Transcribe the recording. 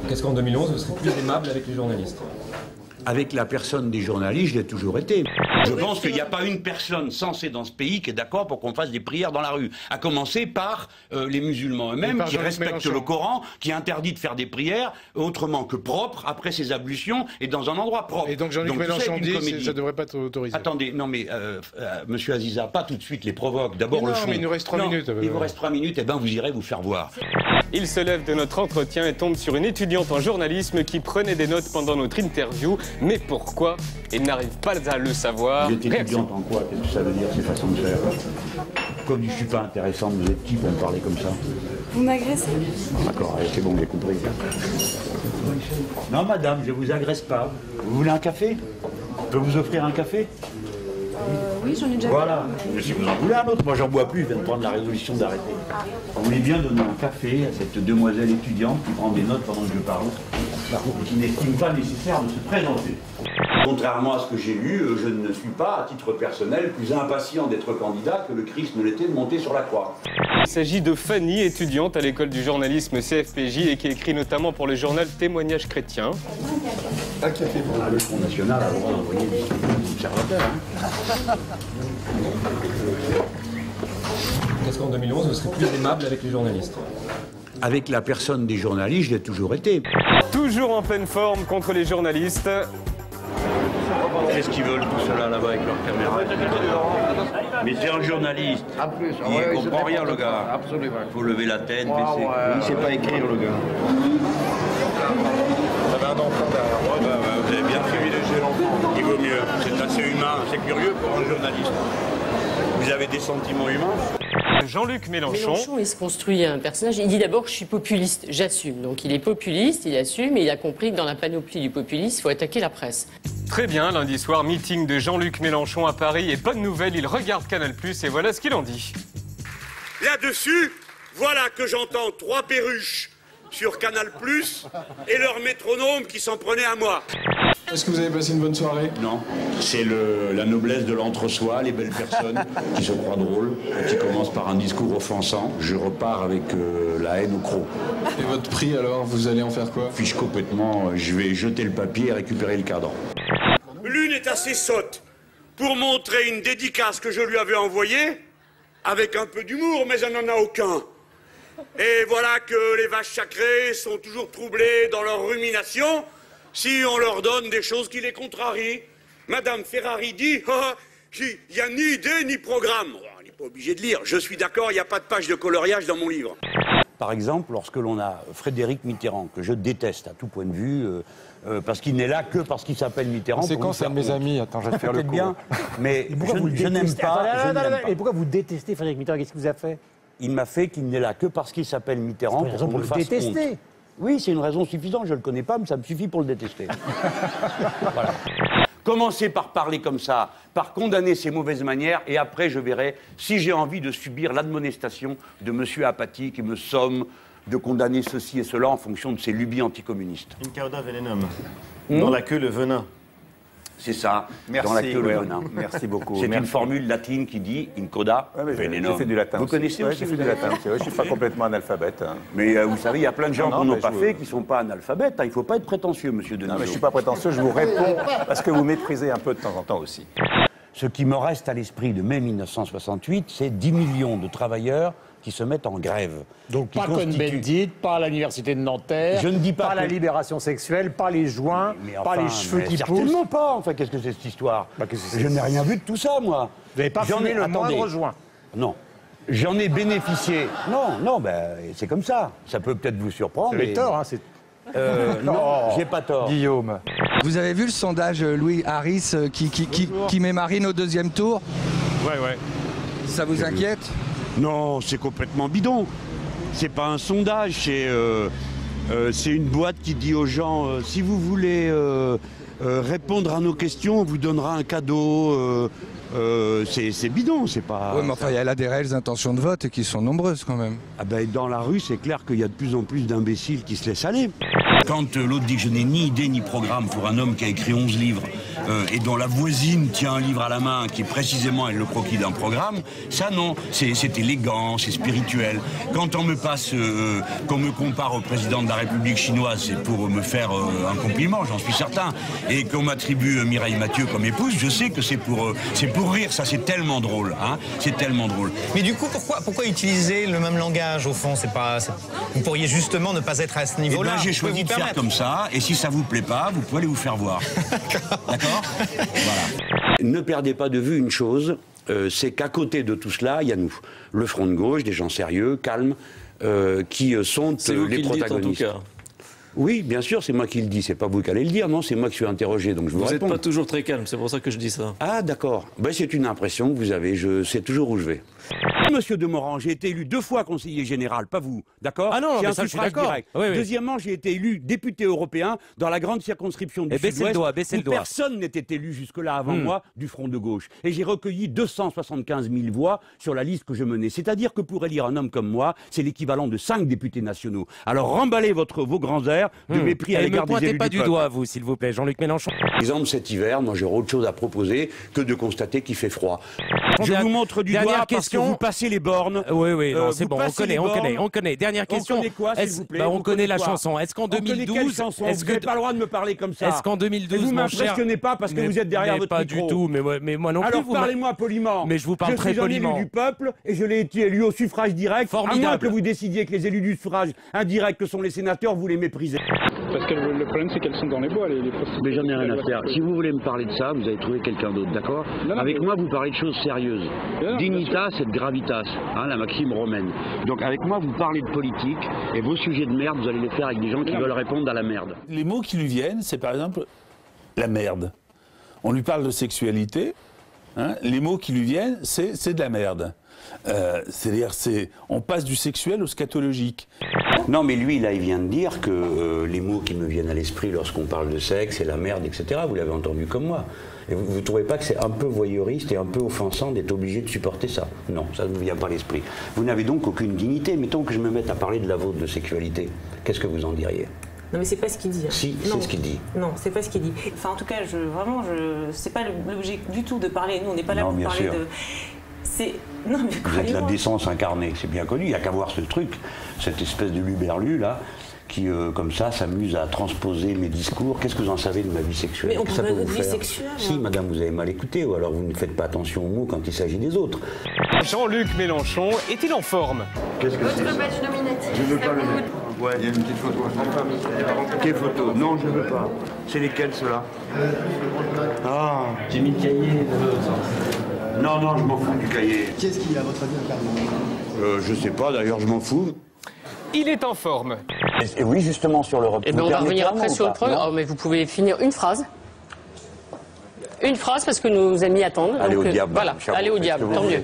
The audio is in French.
Qu'est-ce qu'en 2011, vous serez plus aimable avec les journalistes? Avec la personne des journalistes, je l'ai toujours été. Je pense qu'il n'y a pas une personne censée dans ce pays qui est d'accord pour qu'on fasse des prières dans la rue. À commencer par les musulmans eux-mêmes, qui respectent le Coran, qui interdit de faire des prières autrement que propres, après ses ablutions, et dans un endroit propre. Et donc Jean-Luc Mélenchon dit que ça ne devrait pas être autorisé. Attendez, non mais, monsieur Aziza, pas tout de suite les provoque. D'abord le fond. Mais il nous reste 3 minutes. Il vous reste 3 minutes, et ben vous irez vous faire voir. Il se lève de notre entretien et tombe sur une étudiante en journalisme qui prenait des notes pendant notre interview. Mais pourquoi? Il n'arrive pas à le savoir. Vous êtes étudiante en quoi? Qu'est-ce que ça veut dire, ces façons de faire? Comme je ne suis pas intéressante, vous êtes qui pour me parler comme ça? Vous m'agressez? D'accord, c'est bon, j'ai compris. Non, madame, je ne vous agresse pas. Vous voulez un café? Je peux vous offrir un café? Oui, j'en ai déjà Voilà. Mais si vous en voulez un autre, moi j'en bois plus, je viens de prendre la résolution d'arrêter. Vous voulez bien donner un café à cette demoiselle étudiante qui prend des notes pendant que je parle, qui n'estime pas nécessaire de se présenter. Contrairement à ce que j'ai lu, je ne suis pas, à titre personnel, plus impatient d'être candidat que le Christ ne l'était de monter sur la croix. Il s'agit de Fanny, étudiante à l'école du journalisme CFPJ et qui écrit notamment pour le journal Témoignages chrétiens. Un café pour le Front National a le droit d'envoyer des observateurs. Qu'est-ce qu'en 2011, vous serez plus aimable avec les journalistes? Avec la personne des journalistes, je l'ai toujours été. Toujours en pleine forme contre les journalistes. Qu'est-ce qu'ils veulent tout cela là-bas avec leur caméra? Mais c'est un journaliste. En plus, Il comprend rien le gars. Absolument. Il faut lever la tête, baisser. Il ne sait pas écrire le gars. Vous avez un enfant derrière moi. Vous avez bien privilégié l'enfant. Il vaut mieux. C'est assez humain. C'est curieux pour un journaliste. Vous avez des sentiments humains? Jean-Luc Mélenchon. Mélenchon, il se construit un personnage. Il dit d'abord que je suis populiste, j'assume. Donc il est populiste, il assume, et il a compris que dans la panoplie du populisme, il faut attaquer la presse. Très bien, lundi soir, meeting de Jean-Luc Mélenchon à Paris. Et bonne nouvelle, il regarde Canal+, et voilà ce qu'il en dit. Là-dessus, voilà que j'entends 3 perruches sur Canal+, et leur métronome qui s'en prenait à moi. Est-ce que vous avez passé une bonne soirée? Non, c'est la noblesse de l'entre-soi, les belles personnes qui se croient drôles, et qui commencent par un discours offensant. Je repars avec la haine au croc. Et votre prix alors, vous allez en faire quoi? Fiche complètement, je vais jeter le papier et récupérer le cadran. L'une est assez sotte pour montrer une dédicace que je lui avais envoyée, avec un peu d'humour, mais elle n'en a aucun. Et voilà que les vaches sacrées sont toujours troublées dans leur rumination si on leur donne des choses qui les contrarient. Madame Ferrari dit « il n'y a ni idée ni programme ». On n'est pas obligé de lire. Je suis d'accord, il n'y a pas de page de coloriage dans mon livre. Par exemple, lorsque l'on a Frédéric Mitterrand, que je déteste à tout point de vue, parce qu'il n'est là que parce qu'il s'appelle Mitterrand. C'est quand c'est un de mes amis? Attends, je vais te faire le coup. Bien, mais je n'aime pas. Et pourquoi vous détestez Frédéric Mitterrand? Qu'est-ce qu'il vous a fait? Il m'a fait qu'il n'est là que parce qu'il s'appelle Mitterrand. C'est une raison pour le détester. Honte. Oui, c'est une raison suffisante. Je ne le connais pas, mais ça me suffit pour le détester. Voilà. Commencez par parler comme ça, par condamner ses mauvaises manières, et après je verrai si j'ai envie de subir l'admonestation de monsieur Apathy qui me somme de condamner ceci et cela en fonction de ses lubies anticommunistes. In cauda venenum. Dans la queue, le venin. C'est ça, merci, dans la queue, le venin. Merci beaucoup. C'est une formule latine qui dit in coda venenum. J'ai fait du latin. Vous connaissez aussi? J'ai fait du latin. Je ne suis pas complètement analphabète. Mais vous savez, il y a plein de gens qui n'ont pas fait, qui ne sont pas analphabètes. Il ne faut pas être prétentieux, monsieur Denisot. Non, mais je ne suis pas prétentieux, je vous réponds parce que vous méprisez un peu de temps en temps aussi. Ce qui me reste à l'esprit de mai 1968, c'est 10 millions de travailleurs qui se mettent en grève. Donc pas Cohn-Bendit, pas l'université de Nanterre, je ne dis pas la libération sexuelle, pas les joints, pas les cheveux qui poussent. Certainement pas, enfin, qu'est-ce que c'est cette histoire? Je n'ai rien vu de tout ça, moi. Vous n'avez pas fumé le moindre joint? Non. J'en ai bénéficié. Non, c'est comme ça. Ça peut peut-être vous surprendre. Vous avez tort, hein, non, j'ai pas tort. Guillaume. Vous avez vu le sondage Louis Harris qui met Marine au 2e tour? Ouais. Ça vous inquiète? Non, c'est complètement bidon. C'est pas un sondage, c'est une boîte qui dit aux gens si vous voulez répondre à nos questions, on vous donnera un cadeau. C'est bidon, c'est pas... Oui, mais enfin, elle a des réelles intentions de vote et qui sont nombreuses quand même. Ah ben, dans la rue, c'est clair qu'il y a de plus en plus d'imbéciles qui se laissent aller. Quand l'autre dit que je n'ai ni idée ni programme pour un homme qui a écrit 11 livres et dont la voisine tient un livre à la main qui précisément est le croquis d'un programme, ça non, c'est élégant, c'est spirituel. Quand on me passe, qu'on me compare au président de la République chinoise, c'est pour me faire un compliment, j'en suis certain. Et qu'on m'attribue Mireille Mathieu comme épouse, je sais que c'est pour rire, ça c'est tellement drôle, hein, c'est tellement drôle. Mais du coup, pourquoi utiliser le même langage au fond? Vous pourriez justement ne pas être à ce niveau-là. Eh ben, j'ai choisi de faire comme ça, et si ça vous plaît pas, vous pouvez aller vous faire voir. D'accord? Voilà. Ne perdez pas de vue une chose, c'est qu'à côté de tout cela, il y a nous, le front de gauche, des gens sérieux, calmes, qui sont les protagonistes. En tout cas. Oui, bien sûr, c'est moi qui le dis, c'est pas vous qui allez le dire, non, c'est moi qui suis interrogé, donc je vous réponds. Vous n'êtes pas toujours très calme, c'est pour ça que je dis ça. Ah, d'accord. Ben, c'est une impression que vous avez, je sais toujours où je vais. Monsieur Demorand, j'ai été élu 2 fois conseiller général, pas vous, d'accord? Ah non, mais ça, je suis d'accord. Oui, oui. Deuxièmement, j'ai été élu député européen dans la grande circonscription du Sud-Ouest, où personne n'était élu jusque-là avant moi du Front de gauche. Et j'ai recueilli 275 000 voix sur la liste que je menais. C'est-à-dire que pour élire un homme comme moi, c'est l'équivalent de 5 députés nationaux. Alors remballez vos grands airs de mépris à l'égard des élus du peuple. Ne pointez pas du doigt, vous, s'il vous plaît, Jean-Luc Mélenchon. Par exemple, cet hiver, moi j'aurais autre chose à proposer que de constater qu'il fait froid. Je vous montre du doigt parce que vous passez les bornes. Oui, non, c'est bon, on connaît. Dernière question. On connaît quoi, s'il vous plaît? On connaît la chanson. Est-ce qu'en 2012... Vous n'avez pas le droit de me parler comme ça. Est-ce qu'en 2012, vous m'impressionnez pas parce que vous êtes derrière votre micro. Pas du tout, mais moi non plus. Alors parlez-moi poliment. Mais je vous parle très poliment. Je suis un élu du peuple et je l'ai été élu au suffrage direct. Formidable. À moins que vous décidiez que les élus du suffrage indirect que sont les sénateurs, vous les méprisez. Parce que le problème, c'est qu'elles sont dans les bois, les Mais j'en ai rien à faire. Si vous voulez me parler de ça, vous allez trouver quelqu'un d'autre, d'accord? Avec moi, vous parlez de choses sérieuses. Dignitas et gravitas, hein, la maxime romaine. Donc avec moi, vous parlez de politique et vos sujets de merde, vous allez les faire avec des gens qui veulent répondre à la merde. Les mots qui lui viennent, c'est par exemple la merde. On lui parle de sexualité, hein, les mots qui lui viennent, c'est de la merde. C'est-à-dire, on passe du sexuel au scatologique. Non, mais lui, là, il vient de dire que les mots qui me viennent à l'esprit lorsqu'on parle de sexe, c'est la merde, etc. Vous l'avez entendu comme moi. Et vous ne trouvez pas que c'est un peu voyeuriste et un peu offensant d'être obligé de supporter ça? Non, ça ne vous vient pas à l'esprit. Vous n'avez donc aucune dignité. Mettons que je me mette à parler de la vôtre de sexualité. Qu'est-ce que vous en diriez? Non mais c'est pas ce qu'il dit. Si, c'est ce qu'il dit. Non, c'est pas ce qu'il dit. Enfin, en tout cas, c'est pas l'objet du tout de parler. Nous, on n'est pas là pour parler de... Non, mais vous êtes la décence incarnée, c'est bien connu, il n'y a qu'à voir ce truc, cette espèce de luberlu là, qui comme ça s'amuse à transposer mes discours. Qu'est-ce que vous en savez de ma vie sexuelle? Mais on parle pas de vie sexuelle. Si, madame, vous avez mal écouté, ou alors vous ne faites pas attention aux mots quand il s'agit des autres. Jean-Luc Mélenchon est-il en forme? Qu'est-ce que c'est? Votre badge nominatif. Je ne veux pas le mettre. Ouais, il y a une petite photo. Quelle photo? Non, je ne veux pas. C'est lesquels ceux-là? Ah, J'ai mis le cahier. non, je m'en fous du cahier. Qu'est-ce qu'il y a à votre avis incarné? Je sais pas, d'ailleurs, je m'en fous. Il est en forme. Et oui, justement, sur l'Europe. Eh bien, on va revenir après sur le programme. Oh, mais vous pouvez finir une phrase. Une phrase, parce que nos amis attendent. Allez donc, au diable. Voilà, allez au diable, tant mieux.